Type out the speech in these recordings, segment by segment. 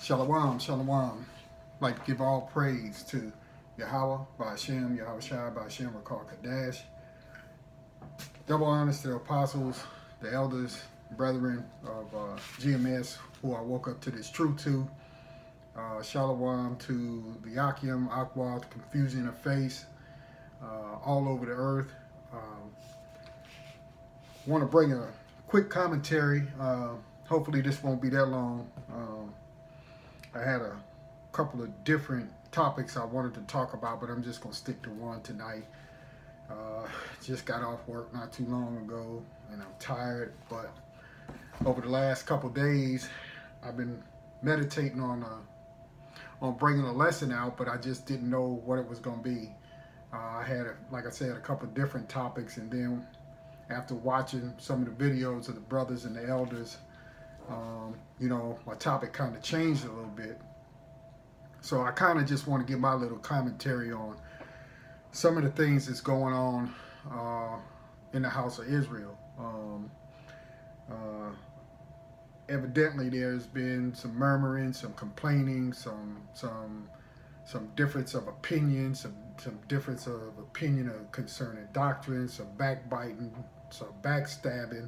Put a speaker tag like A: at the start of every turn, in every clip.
A: Shalom, shalom. Like to give all praise to Yahweh, by Hashem, Yahweh Shai, by Hashem, Rakar Kadash. Double honors to the apostles, the elders, brethren of GMS who I woke up to this truth to. Shalom to the Akim, Aqua, the confusion of face, all over the earth. Want to bring a quick commentary. Hopefully this won't be that long. I had a couple of different topics I wanted to talk about, but I'm just going to stick to one tonight. Just got off work not too long ago, and I'm tired, but over the last couple of days, I've been meditating on bringing a lesson out, but I just didn't know what it was going to be. I had, like I said, a couple of different topics, and then after watching some of the videos of the brothers and the elders, my topic kind of changed a little bit. So I kind of just want to give my little commentary on some of the things that's going on in the house of Israel. Evidently, there's been some murmuring, some complaining, some difference of opinion, some difference of opinion concerning doctrine, some backbiting, some backstabbing,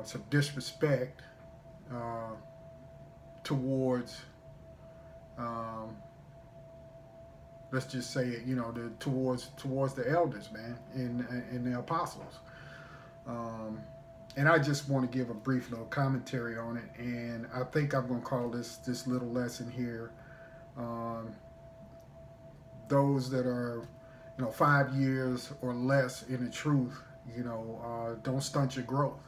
A: some disrespect towards, let's just say it, towards the elders, man, and the apostles. And I just want to give a brief little commentary on it, and I think I'm going to call this little lesson here. Those that are, 5 years or less in the truth, don't stunt your growth.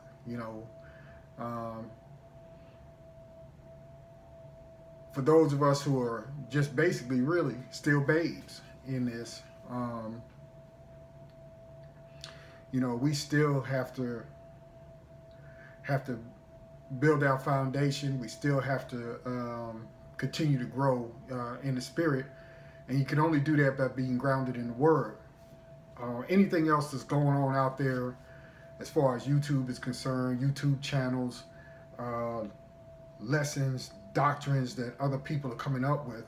A: For those of us who are just basically really still babes in this, we still have to build our foundation. We still have to continue to grow in the spirit, and you can only do that by being grounded in the Word. Anything else that's going on out there, as far as YouTube is concerned, YouTube channels, lessons, doctrines that other people are coming up with,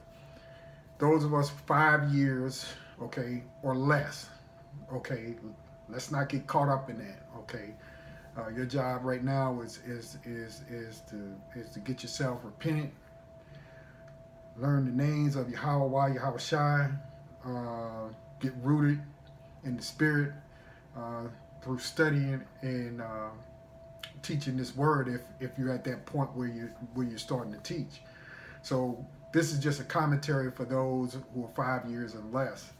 A: those of us 5 years, okay, or less, okay, let's not get caught up in that, okay. Your job right now is to get yourself repentant, learn the names of Yahweh, Yahweh Shai, get rooted in the spirit through studying and teaching this word if you're at that point where you're starting to teach. So this is just a commentary for those who are 5 years and less.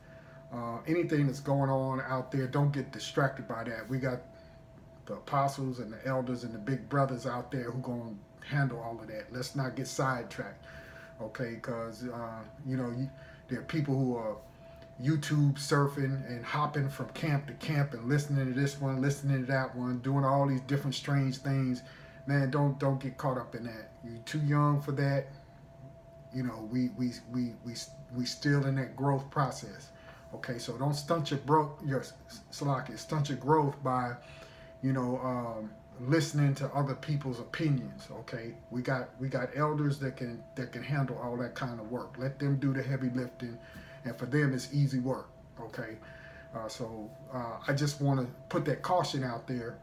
A: Anything that's going on out there, don't get distracted by that. We got the apostles and the elders and the big brothers out there who going to handle all of that. Let's not get sidetracked, okay? Because there are people who are YouTube surfing and hopping from camp to camp and listening to this one, listening to that one, doing all these different strange things. Man, don't get caught up in that. You're too young for that. We still in that growth process. Okay, so don't stunt your stunt your growth by listening to other people's opinions. Okay, we got elders that can handle all that kind of work. Let them do the heavy lifting. And for them, it's easy work, okay? So I just want to put that caution out there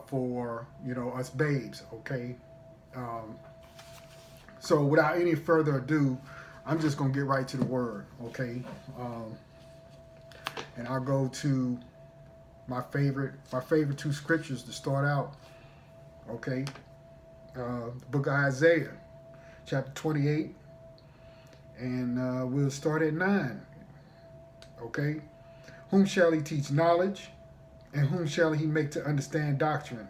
A: for, us babes, okay? So without any further ado, I'm just going to get right to the word, okay? And I'll go to my favorite two scriptures to start out, okay? The book of Isaiah, chapter 28. And we'll start at 9. Okay? Whom shall he teach knowledge? And whom shall he make to understand doctrine?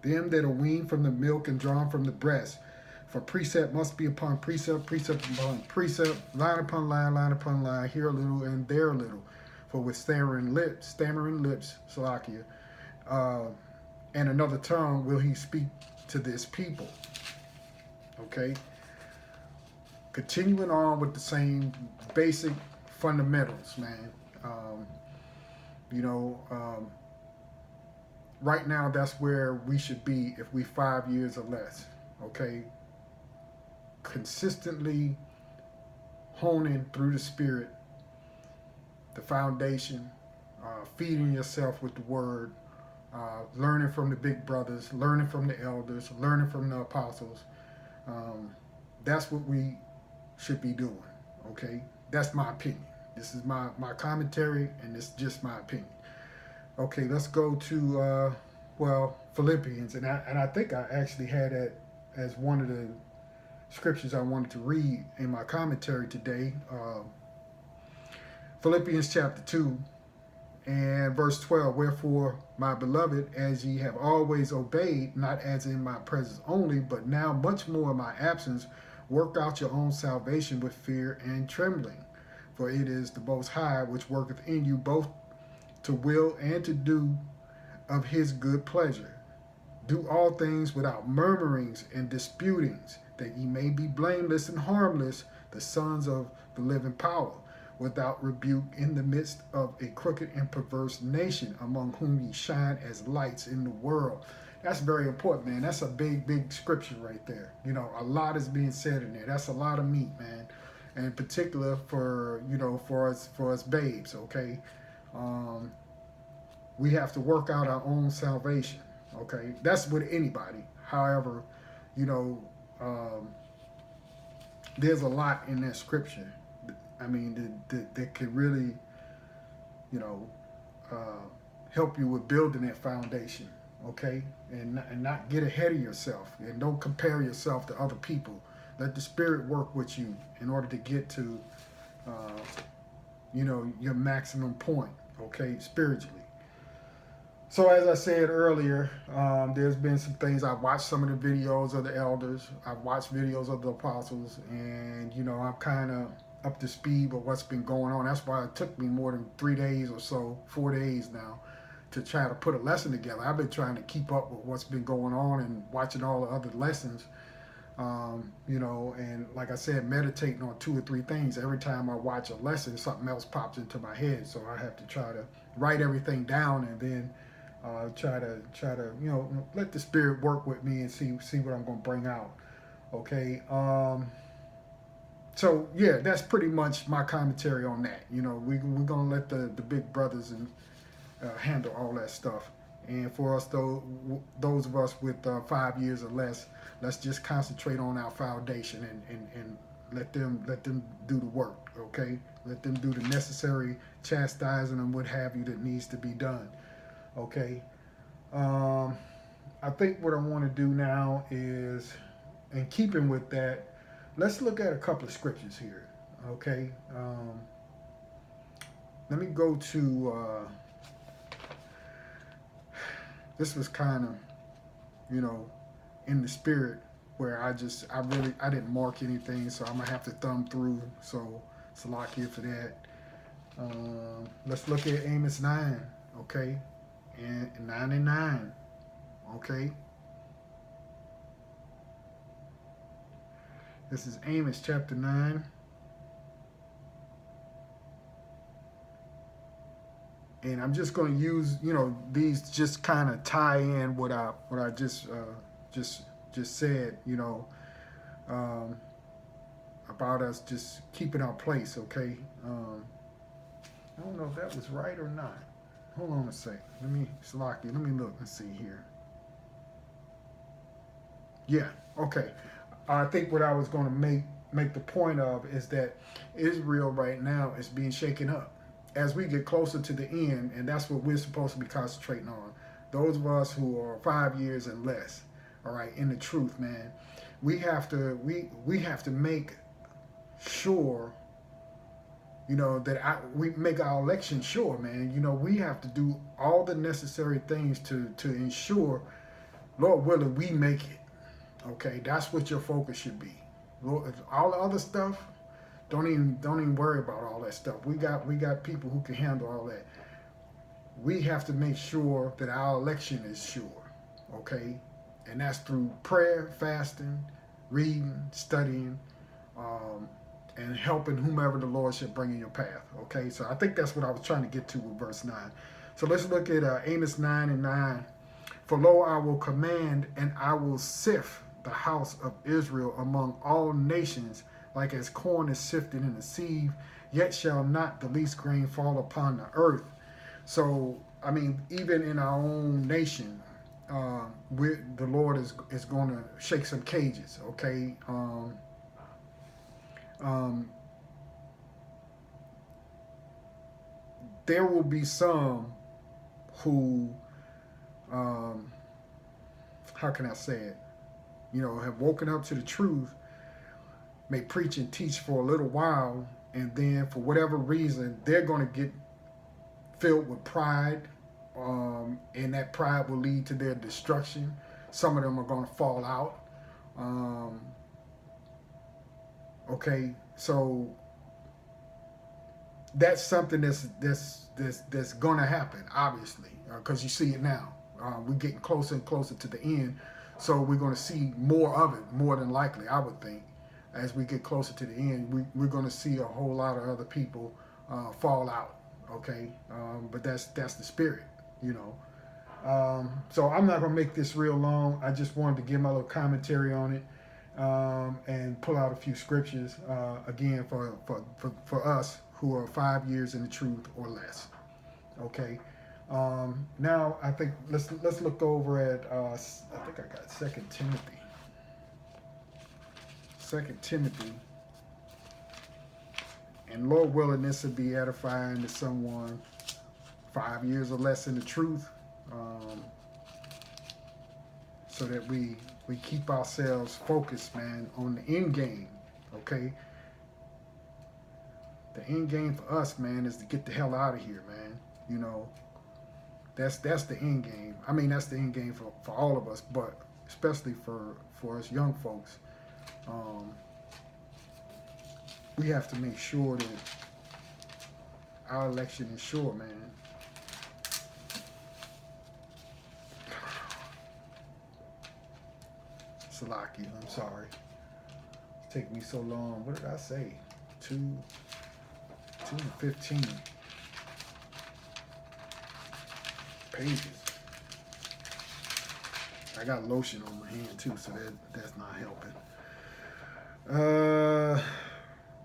A: Them that are weaned from the milk and drawn from the breast. For precept must be upon precept, precept upon precept, line upon line, line upon line, here a little and there a little. For with stammering lips, Salakia, and another tongue will he speak to this people. Okay? Continuing on with the same basic fundamentals, man. Right now, that's where we should be if we 5 years or less, okay? consistently honing through the Spirit the foundation, feeding yourself with the Word, learning from the big brothers, learning from the elders, learning from the apostles. Um, that's what we should be doing. Okay, that's my opinion. This is my commentary, and it's just my opinion. Okay, let's go to Philippians, and I think I actually had that as one of the scriptures I wanted to read in my commentary today. Philippians chapter 2 and verse 12. Wherefore, my beloved, as ye have always obeyed, not as in my presence only, but now much more in my absence, work out your own salvation with fear and trembling. For it is the Most High which worketh in you both to will and to do of his good pleasure. Do all things without murmurings and disputings, that ye may be blameless and harmless, the sons of the living power, without rebuke in the midst of a crooked and perverse nation, among whom ye shine as lights in the world. That's very important, man. That's a big scripture right there. You know, a lot is being said in there. That's a lot of meat, man. And in particular for, for us babes, okay? We have to work out our own salvation, okay? That's with anybody. However, there's a lot in that scripture. I mean, that could really, help you with building that foundation, okay? And not get ahead of yourself, and don't compare yourself to other people. Let the Spirit work with you in order to get to, your maximum point, okay, spiritually. So as I said earlier, there's been some things. I've watched some of the videos of the elders. I've watched videos of the apostles, and I'm kind of up to speed with what's been going on. That's why it took me more than 3 days or so, 4 days now, to try to put a lesson together. I've been trying to keep up with what's been going on and watching all the other lessons, and like I said, meditating on 2 or 3 things. Every time I watch a lesson, something else pops into my head. So I have to try to write everything down, and then try to let the Spirit work with me and see what I'm going to bring out. Okay. So yeah, that's pretty much my commentary on that. We're going to let the big brothers and handle all that stuff. And for us, those of us with 5 years or less, let's just concentrate on our foundation and let them do the work. Okay, let them do the necessary chastising and what have you that needs to be done. Okay. I think what I want to do now is, in keeping with that, let's look at a couple of scriptures here. Okay. Let me go to. This was kind of, in the spirit, where I didn't mark anything, so I'm gonna have to thumb through. So Salakia for that. Let's look at Amos 9. Okay. And 9 and 9, okay? This is Amos chapter 9. And I'm just going to use, these just kind of tie in what I just said, about us just keeping our place, okay? I don't know if that was right or not. Hold on a sec. Let me look and see here. Yeah, okay. I think what I was going to make the point of is that Israel right now is being shaken up as we get closer to the end, and that's what we're supposed to be concentrating on. Those of us who are 5 years and less, all right, in the truth, man, we have to make sure. That we make our election sure, man. We have to do all the necessary things to ensure, Lord willing, we make it. Okay, that's what your focus should be. Lord, all the other stuff, don't even worry about all that stuff. We got people who can handle all that. We have to make sure that our election is sure. Okay, and that's through prayer, fasting, reading, studying, and helping whomever the Lord should bring in your path. Okay, so I think that's what I was trying to get to with verse 9. So let's look at Amos 9 and 9. For lo, I will command and I will sift the house of Israel among all nations, like as corn is sifted in the sieve, yet shall not the least grain fall upon the earth. So, I mean, even in our own nation, the Lord is going to shake some cages, okay? Um, there will be some who, how can I say it? Have woken up to the truth, may preach and teach for a little while, and then for whatever reason, they're going to get filled with pride, and that pride will lead to their destruction. Some of them are going to fall out. Okay, so that's something that's going to happen, obviously, because you see it now. We're getting closer and closer to the end, so we're going to see more of it, more than likely, I would think. As we get closer to the end, we're going to see a whole lot of other people fall out. Okay, but that's the spirit, So I'm not gonna make this real long. I just wanted to give my little commentary on it, and pull out a few scriptures again for us who are 5 years in the truth or less. Okay. Now I think let's look over at I think I got 2 Timothy. 2 Timothy. And Lord willing, this will be edifying to someone 5 years or less in the truth, so that we keep ourselves focused, man, on the end game, okay? The end game for us, man, is to get the hell out of here, man. That's the end game. I mean, that's the end game for all of us, but especially for us young folks. We have to make sure that our election is sure, man. Salaki, I'm sorry. It's taking me so long. What did I say? 2 and 15 pages. I got lotion on my hand too, so that's not helping.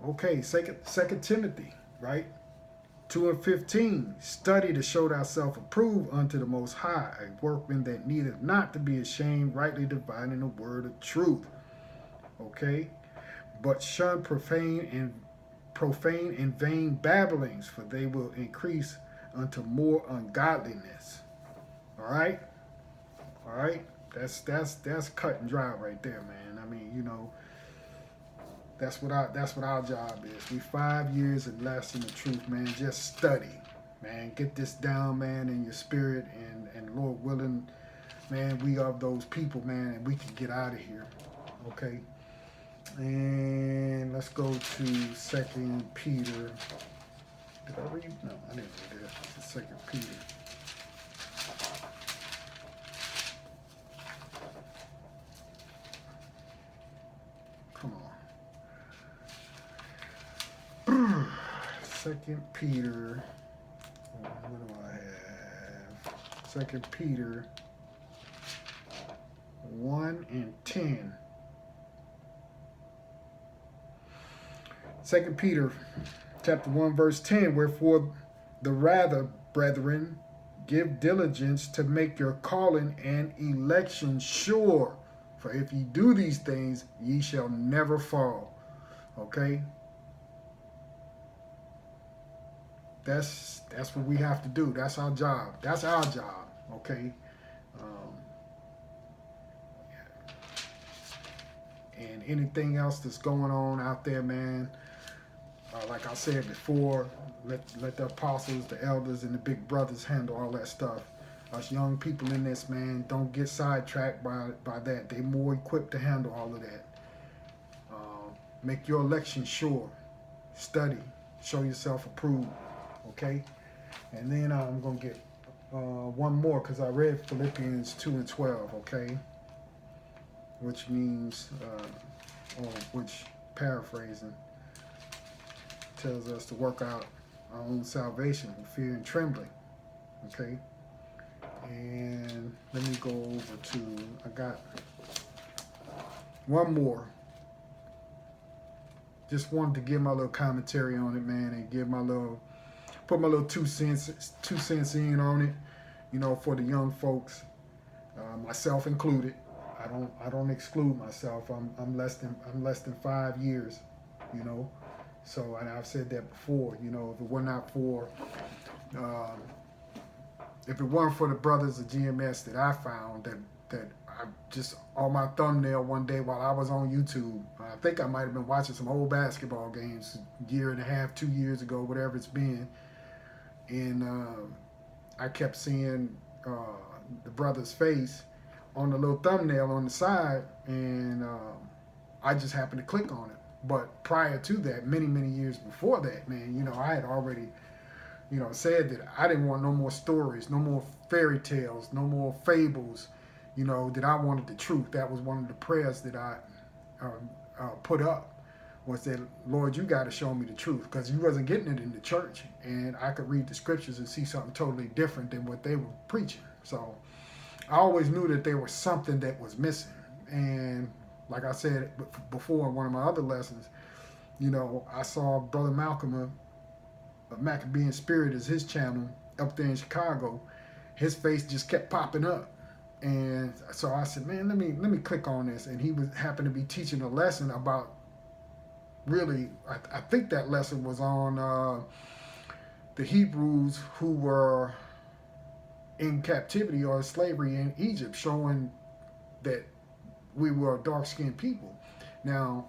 A: Okay, 2 Timothy, right? 2 and 15. Study to show thyself approved unto the Most High, a workman that needeth not to be ashamed, rightly dividing the word of truth. Okay? But shun profane and vain babblings, for they will increase unto more ungodliness. All right? All right? That's cut and dry right there, man. I mean, that's what our job is. We 5 years and less in the truth, man. Just study, man. Get this down, man, in your spirit, and Lord willing, man, we are those people, man, and we can get out of here. Okay. And let's go to 2 Peter. Did I read? No, I didn't read that. 2 Peter. Come on. 2 Peter. What do I have? 2 Peter 1 and 10. 2 Peter chapter 1 verse 10, wherefore the rather, brethren, give diligence to make your calling and election sure. For if ye do these things, ye shall never fall. Okay? That's what we have to do. That's our job. That's our job. Okay? And anything else that's going on out there, man, like I said before, let the apostles, the elders, and the big brothers handle all that stuff. Us young people in this, man, don't get sidetracked by that. They're more equipped to handle all of that. Make your election sure. Study. Show yourself approved. Okay? And then I'm going to get one more, because I read Philippians 2 and 12, okay? Which means, which paraphrasing, tells us to work out our own salvation with fear and trembling. Okay? And let me go over to, I got one more. Just wanted to give my little commentary on it, man, and put my little two cents in on it. For the young folks, myself included. I don't exclude myself. I'm less than 5 years. You know, so and I've said that before. If it were not for um, if it weren't for the brothers of GMS that I found that I just on my thumbnail one day while I was on YouTube, I think I might have been watching some old basketball games a year and a half, 2 years ago, whatever it's been, and I kept seeing the brother's face on the little thumbnail on the side, and I just happened to click on it. But prior to that, many, many years before that, man, I had already said that I didn't want no more stories, no more fairy tales, no more fables, that I wanted the truth. That was one of the prayers that I put up, was that, Lord, you got to show me the truth, because you wasn't getting it in the church. And I could read the scriptures and see something totally different than what they were preaching. So I always knew that there was something that was missing. And like I said before in one of my other lessons, I saw Brother Malcolm, Maccabean Spirit is his channel up there in Chicago. His face just kept popping up, and so I said, man, let me click on this. And he happened to be teaching a lesson about, really, I think that lesson was on the Hebrews who were in captivity or slavery in Egypt, showing that we were a dark-skinned people. Now,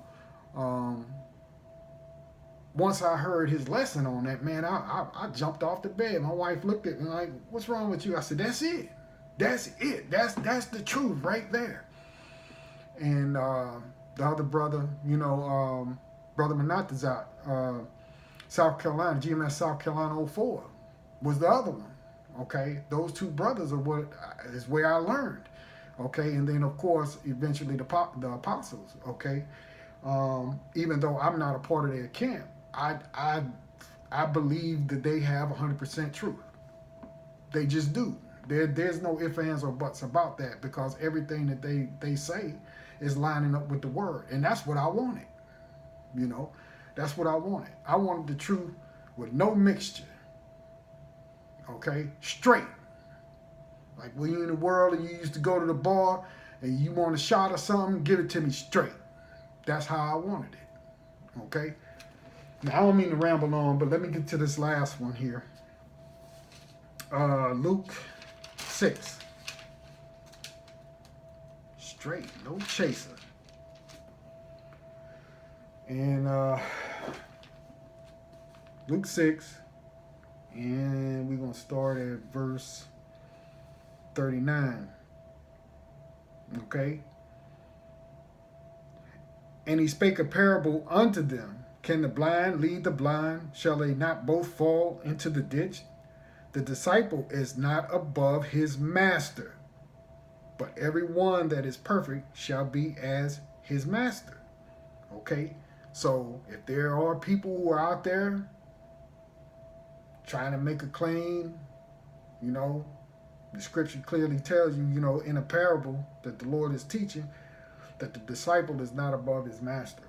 A: once I heard his lesson on that, man, I jumped off the bed. My wife looked at me like, what's wrong with you? I said, that's it. That's it. That's the truth right there. And the other brother, Brother Manatazat, South Carolina, GMS South Carolina '04, was the other one. Okay, those two brothers are what is where I learned. Okay, and then of course eventually the apostles. Okay, even though I'm not a part of their camp, I believe that they have 100% truth. They just do. There's no ifs, ands, or buts about that, because everything that they say is lining up with the word, and that's what I wanted. That's what I wanted. I wanted the truth with no mixture. Okay, straight. Like when you're in the world and you used to go to the bar and you want a shot or something, give it to me straight. That's how I wanted it. Okay. Now, I don't mean to ramble on, but let me get to this last one here. Luke 6. Straight, no chaser. And Luke 6, and we're going to start at verse 39. Okay? And he spake a parable unto them. Can the blind lead the blind? Shall they not both fall into the ditch? The disciple is not above his master, but every one that is perfect shall be as his master. Okay? So if there are people who are out there trying to make a claim, the scripture clearly tells you, in a parable that the Lord is teaching, that the disciple is not above his master.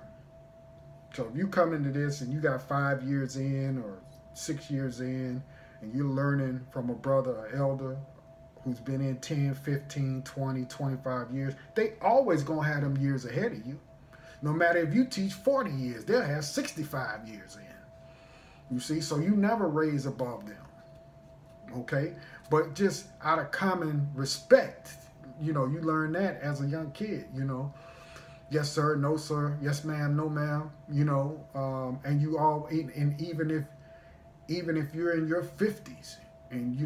A: So if you come into this and you got 5 years in or 6 years in, and you're learning from a brother, an elder, who's been in 10, 15, 20, 25 years, they always going to have them years ahead of you. No matter if you teach 40 years, they'll have 65 years in. You see, so you never raise above them. Okay? But just out of common respect, you learn that as a young kid, Yes, sir, no, sir. Yes, ma'am, no, ma'am. And you all, and even if you're in your 50s, and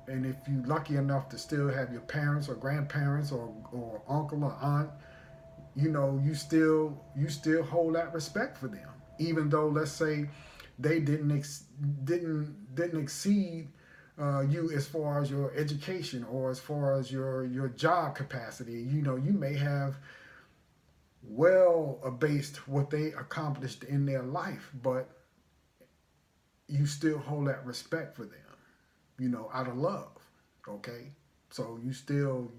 A: and if you're lucky enough to still have your parents or grandparents or uncle or aunt, you still hold that respect for them, even though, let's say, they didn't exceed you as far as your education or as far as your job capacity. You may have well abased what they accomplished in their life, but you still hold that respect for them, out of love. Okay, so you still,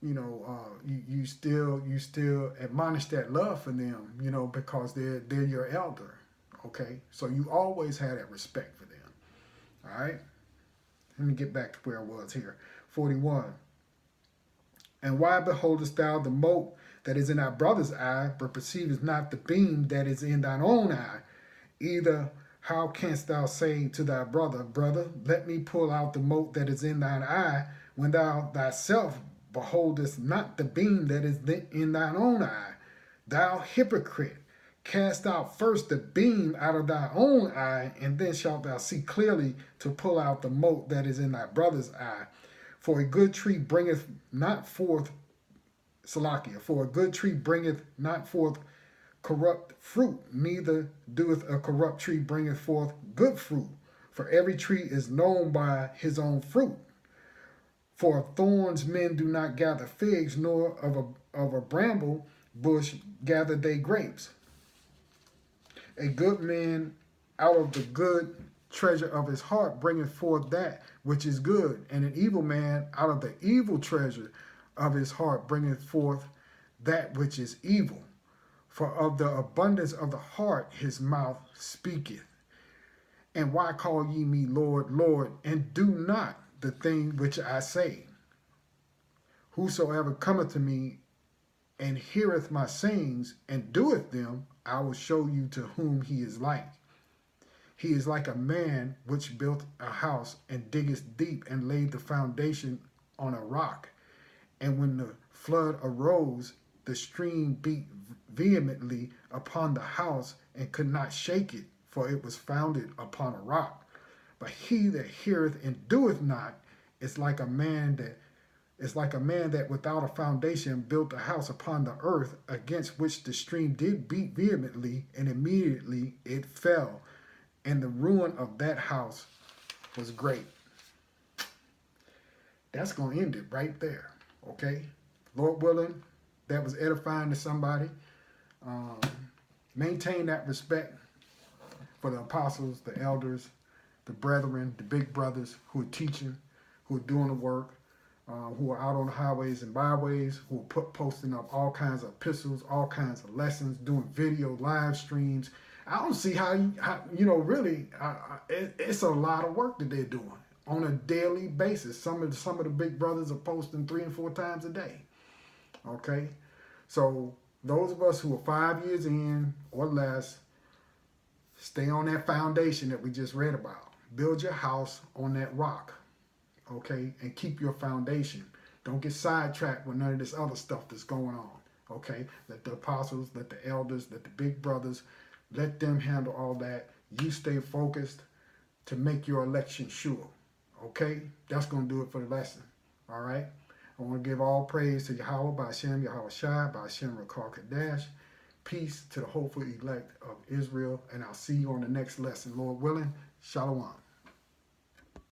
A: you still admonish that love for them, because they're your elder. Okay, so you always had that respect for them. All right. Let me get back to where I was here. 41. And why beholdest thou the mote that is in thy brother's eye, but perceivest not the beam that is in thine own eye? Either how canst thou say to thy brother, Brother, let me pull out the mote that is in thine eye, when thou thyself beholdest not the beam that is in thine own eye? Thou hypocrite, cast out first the beam out of thy own eye, and then shalt thou see clearly to pull out the mote that is in thy brother's eye. For a good tree bringeth not forth Salakia, for a good tree bringeth not forth corrupt fruit, neither doeth a corrupt tree bringeth forth good fruit. For every tree is known by his own fruit. For of thorns men do not gather figs, nor of a bramble bush gather they grapes. A good man out of the good treasure of his heart bringeth forth that which is good, and an evil man out of the evil treasure of his heart bringeth forth that which is evil. For of the abundance of the heart his mouth speaketh. And why call ye me Lord, Lord, and do not the thing which I say? Whosoever cometh to me and heareth my sayings and doeth them, I will show you to whom he is like. He is like a man which built a house and diggeth deep and laid the foundation on a rock. And when the flood arose, the stream beat vehemently upon the house and could not shake it, for it was founded upon a rock. But he that heareth and doeth not is like a man that without a foundation built a house upon the earth, against which the stream did beat vehemently, and immediately it fell. And the ruin of that house was great. That's going to end it right there. Okay? Lord willing, that was edifying to somebody. Maintain that respect for the apostles, the elders, the brethren, the big brothers who are teaching, who are doing the work, who are out on the highways and byways, who are posting up all kinds of epistles, all kinds of lessons, doing video live streams. I don't see how really, it's a lot of work that they're doing on a daily basis. Some of the big brothers are posting 3 and 4 times a day. Okay, so those of us who are 5 years in or less, stay on that foundation that we just read about. Build your house on that rock, okay, and keep your foundation. Don't get sidetracked with none of this other stuff that's going on, okay? Let the apostles, let the elders, let the big brothers, let them handle all that. You stay focused to make your election sure, okay? That's going to do it for the lesson, all right? I want to give all praise to Yahweh, by Hashem, Yahweh Shai, by Hashem, Rakar Kadesh. Peace to the hopeful elect of Israel, and I'll see you on the next lesson. Lord willing, Shalom.